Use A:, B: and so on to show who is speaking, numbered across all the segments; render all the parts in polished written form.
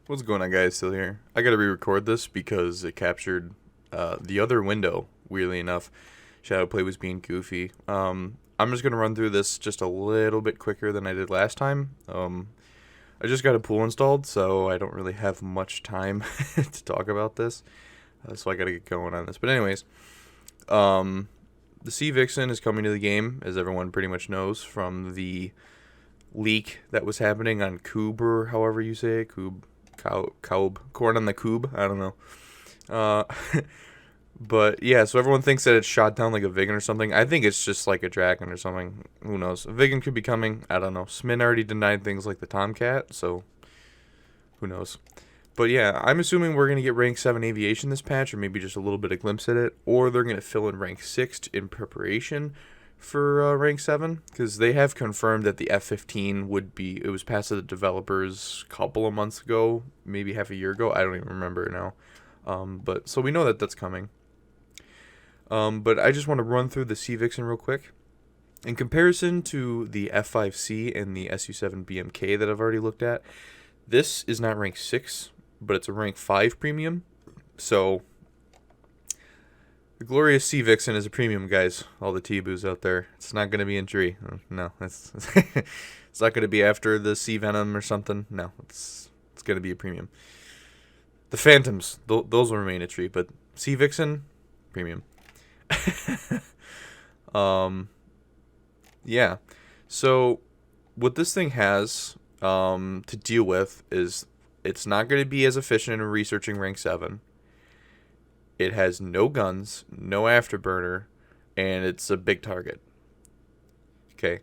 A: What's going on, guys? Still here. I gotta re-record this because it captured the other window. Weirdly enough, Shadowplay was being goofy. I'm just gonna run through this just a little bit quicker than I did last time. I just got a pool installed, so I don't really have much time to talk about this. So I gotta get going on this. But anyways, um, the Sea Vixen is coming to the game, as everyone pretty much knows from the leak that was happening on Coob, or however you say it, Coob. Cob, corn on the coob. I don't know. Uh, but yeah, so everyone thinks that it's shot down like a Vigan or something. I think it's just like a Dragon or something. Who knows? A Vigan could be coming. I don't know. Smin already denied things like the Tomcat, so who knows? But yeah, I'm assuming we're gonna get rank 7 aviation this patch, or maybe just a little bit of glimpse at it, or they're gonna fill in rank 6 in preparation for rank 7, because they have confirmed that the F-15 would be, it was passed to the developers a couple of months ago, maybe half a year ago, I don't even remember now. But so we know that that's coming. But I just want to run through the Sea Vixen real quick. In comparison to the F5C and the SU7 BMK that I've already looked at, this is not rank 6, but it's a rank 5 premium. So the glorious Sea Vixen is a premium, guys. All the T-boos out there. It's not going to be in tree. No, that's it's not going to be after the Sea Venom or something. No, it's going to be a premium. The Phantoms, those will remain a tree, but Sea Vixen, premium. um, yeah. So what this thing has to deal with is it's not going to be as efficient in researching rank 7. It has no guns, no afterburner, and it's a big target. Okay.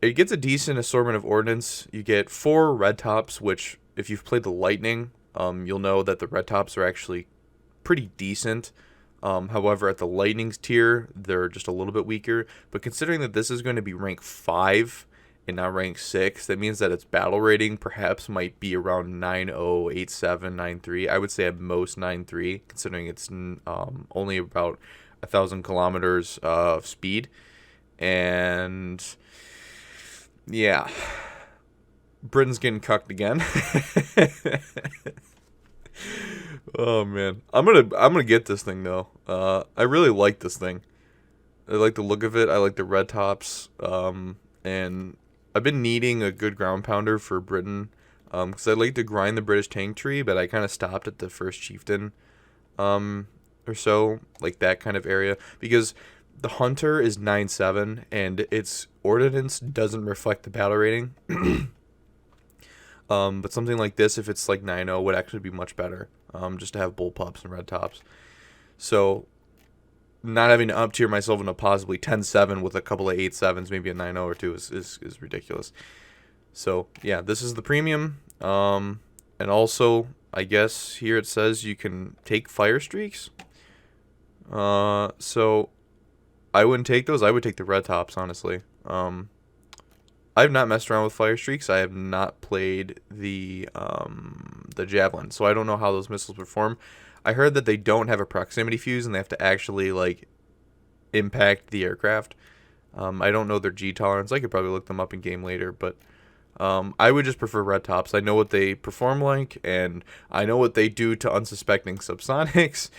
A: It gets a decent assortment of ordnance. You get 4 red tops, which, if you've played the Lightning, you'll know that the red tops are actually pretty decent. However, at the Lightning's tier, they're just a little bit weaker. But considering that this is going to be rank 5 and not rank 6, that means that its battle rating perhaps might be around 9.0, 8.7, 9.3. I would say at most 9.3, considering it's only about 1,000 kilometers of speed. And yeah, Britain's getting cucked again. Oh man, I'm gonna get this thing though. I really like this thing. I like the look of it. I like the red tops. And I've been needing a good ground pounder for Britain. Because I like to grind the British tank tree, but I kind of stopped at the first chieftain, or so, like that kind of area, because the hunter is 9.7 and its ordnance doesn't reflect the battle rating. But something like this, if it's like 9.0, would actually be much better. Just to have bullpups and red tops. So not having to up tier myself into possibly 10.7 with a couple of 8.7s, maybe a 9.0 or 2 is ridiculous. So yeah, this is the premium. And also, I guess here it says you can take fire streaks. So I wouldn't take those. I would take the red tops, honestly. I've not messed around with fire streaks. I have not played the javelin, so I don't know how those missiles perform. I heard that they don't have a proximity fuse and they have to actually like impact the aircraft. I don't know their G tolerance. I could probably look them up in game later, but I would just prefer red tops. I know what they perform like, and I know what they do to unsuspecting subsonics.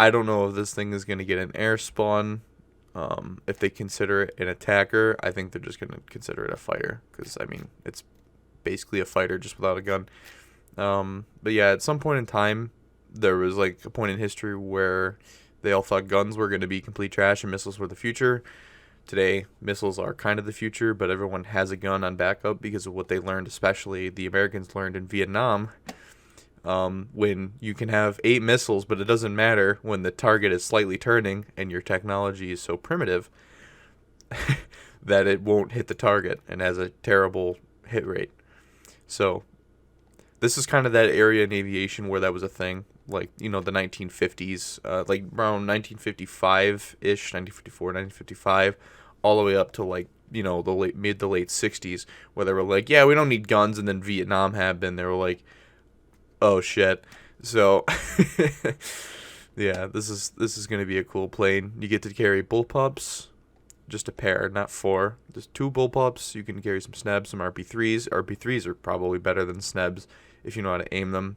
A: I don't know if this thing is going to get an air spawn. If they consider it an attacker, I think they're just going to consider it a fighter, because, I mean, it's basically a fighter just without a gun. But yeah, at some point in time, there was like a point in history where they all thought guns were going to be complete trash and missiles were the future. Today, missiles are kind of the future, but everyone has a gun on backup because of what they learned, especially the Americans learned in Vietnam. When you can have 8 missiles, but it doesn't matter when the target is slightly turning and your technology is so primitive that it won't hit the target and has a terrible hit rate. So this is kind of that area in aviation where that was a thing, like, you know, the 1950s, like around 1955-ish, 1954, 1955, all the way up to, like, you know, the mid to late 60s, where they were like, yeah, we don't need guns, and then Vietnam happened. They were like, oh shit. So yeah, this is going to be a cool plane. You get to carry bullpups, just a pair, not 4. Just 2 bullpups. You can carry some snebs, some RP3s. RP3s are probably better than snebs if you know how to aim them.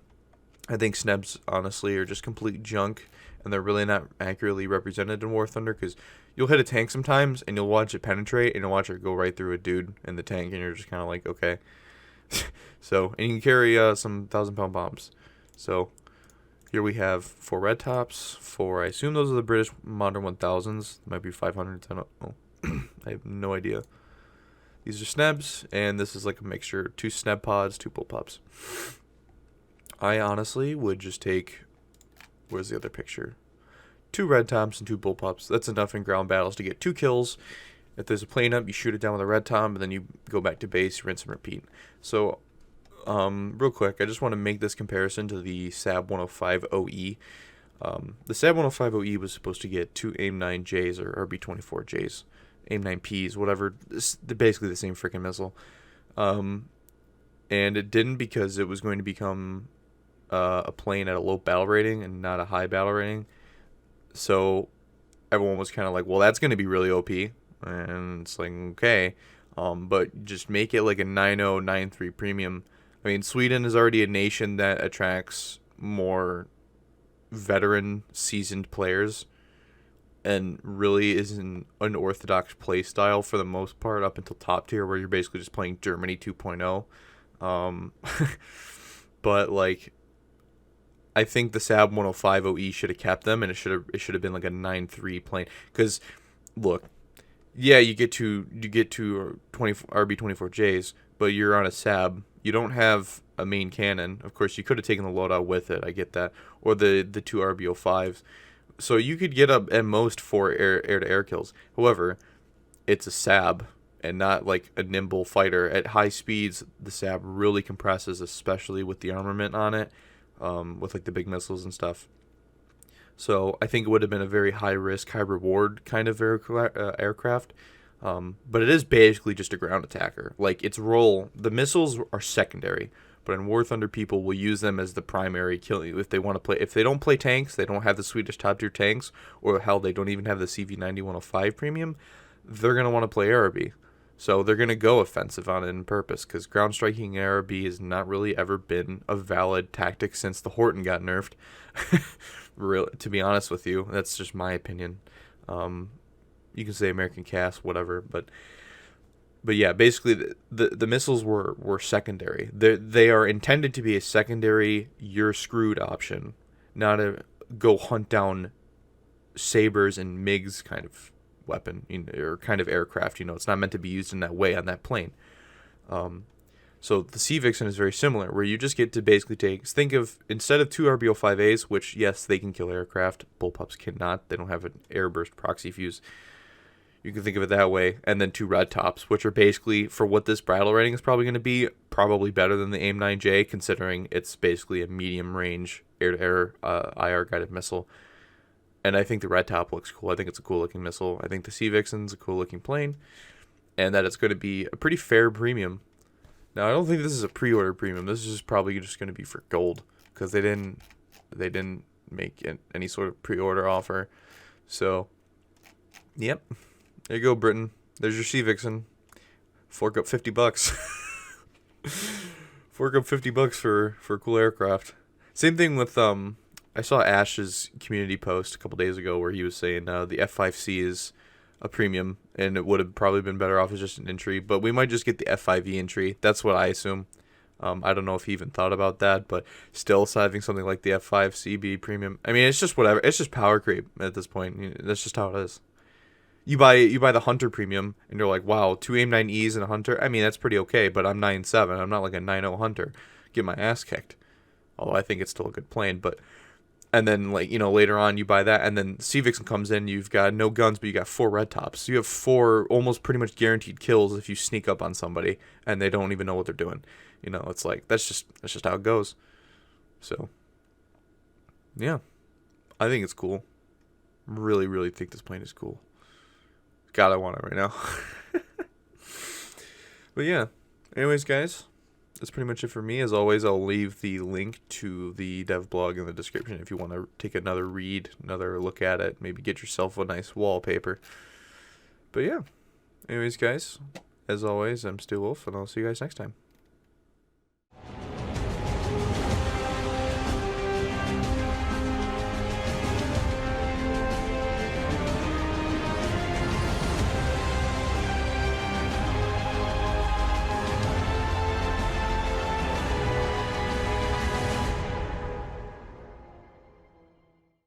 A: I think snebs, honestly, are just complete junk, and they're really not accurately represented in War Thunder, because you'll hit a tank sometimes, and you'll watch it penetrate, and you'll watch it go right through a dude in the tank, and you're just kind of like, okay. So, and you can carry some 1,000-pound bombs. So, here we have 4 red tops, 4, I assume those are the British Modern 1000s. Might be 500s, I don't know. I have no idea. These are snebs, and this is like a mixture. 2 sneb pods, 2 bullpups. I honestly would just take, where's the other picture? 2 red tops and 2 bullpups. That's enough in ground battles to get 2 kills. If there's a plane up, you shoot it down with a red top, and then you go back to base, rinse and repeat. So, real quick, I just want to make this comparison to the SAB 105 OE. The SAB 105 OE was supposed to get 2 AIM-9Js or RB-24Js, AIM-9Ps, whatever. They're basically the same freaking missile. And it didn't, because it was going to become a plane at a low battle rating and not a high battle rating. So everyone was kind of like, well, that's going to be really OP. And it's like, okay, but just make it like a 9.0, 9.3 premium. I mean, Sweden is already a nation that attracts more veteran, seasoned players, and really is an unorthodox play style for the most part up until top tier, where you're basically just playing Germany 2.0. But like, I think the SAB 105 OE should have kept them, and it should have been like a 9.3 plane. Because look, yeah, you get to 20 RB-24Js, but you're on a SAB. You don't have a main cannon. Of course, you could have taken the loadout with it. I get that, or the 2 RB-05s. So you could get up at most 4 air-to-air kills. However, it's a SAB and not like a nimble fighter. At high speeds, the SAB really compresses, especially with the armament on it, with like the big missiles and stuff. So I think it would have been a very high risk, high reward kind of aircraft. But it is basically just a ground attacker. Like, its role, the missiles are secondary, but in War Thunder, people will use them as the primary kill if they want to play. If they don't play tanks, they don't have the Swedish top tier tanks, or hell, they don't even have the CV90-105 premium, they're going to want to play ARB. So they're going to go offensive on it in purpose, because ground striking ARB has not really ever been a valid tactic since the Horton got nerfed. Really, to be honest with you, that's just my opinion. You can say American cast, whatever, but yeah, basically the missiles were secondary. They are intended to be a secondary, you're screwed option, not a go hunt down sabers and MiGs kind of weapon, or kind of aircraft. It's not meant to be used in that way on that plane. So the Sea Vixen is very similar, where you just get to basically think of, instead of 2 RB-05As, which yes, they can kill aircraft, bullpups cannot. They don't have an airburst proxy fuse. You can think of it that way, and then 2 red tops, which are basically, for what this battle rating is probably going to be, probably better than the AIM-9J, considering it's basically a medium-range air-to-air IR-guided missile. And I think the red top looks cool. I think it's a cool-looking missile. I think the Sea Vixen's a cool-looking plane, and that it's going to be a pretty fair premium. Now, I don't think this is a pre-order premium. This is probably just going to be for gold, because they didn't make any sort of pre-order offer. So, yep. There you go, Britain. There's your Sea Vixen. Fork up $50. Fork up $50 for a cool aircraft. Same thing with I saw Ash's community post a couple days ago where he was saying the F5C is a premium, and it would have probably been better off as just an entry, but we might just get the F5E entry. That's what I assume. I don't know if he even thought about that, but still having something like the F5C be premium. I mean, it's just whatever. It's just power creep at this point. That's just how it is. You buy the Hunter premium, and you're like, wow, 2 AIM-9Es and a Hunter? I mean, that's pretty okay, but I'm 9.7. I'm not like a 9.0 Hunter. Get my ass kicked. Although I think it's still a good plane, but... And then, like, later on, you buy that, and then Sea Vixen comes in, you've got no guns, but you got 4 red tops. So you have 4 almost pretty much guaranteed kills if you sneak up on somebody, and they don't even know what they're doing. It's like, that's just how it goes. So, yeah. I think it's cool. Really, really think this plane is cool. God, I want it right now. But yeah. Anyways, guys, that's pretty much it for me. As always, I'll leave the link to the Devblog in the description if you want to take another read, another look at it. Maybe get yourself a nice wallpaper. But yeah. Anyways, guys, as always, I'm Stu Wolf, and I'll see you guys next time.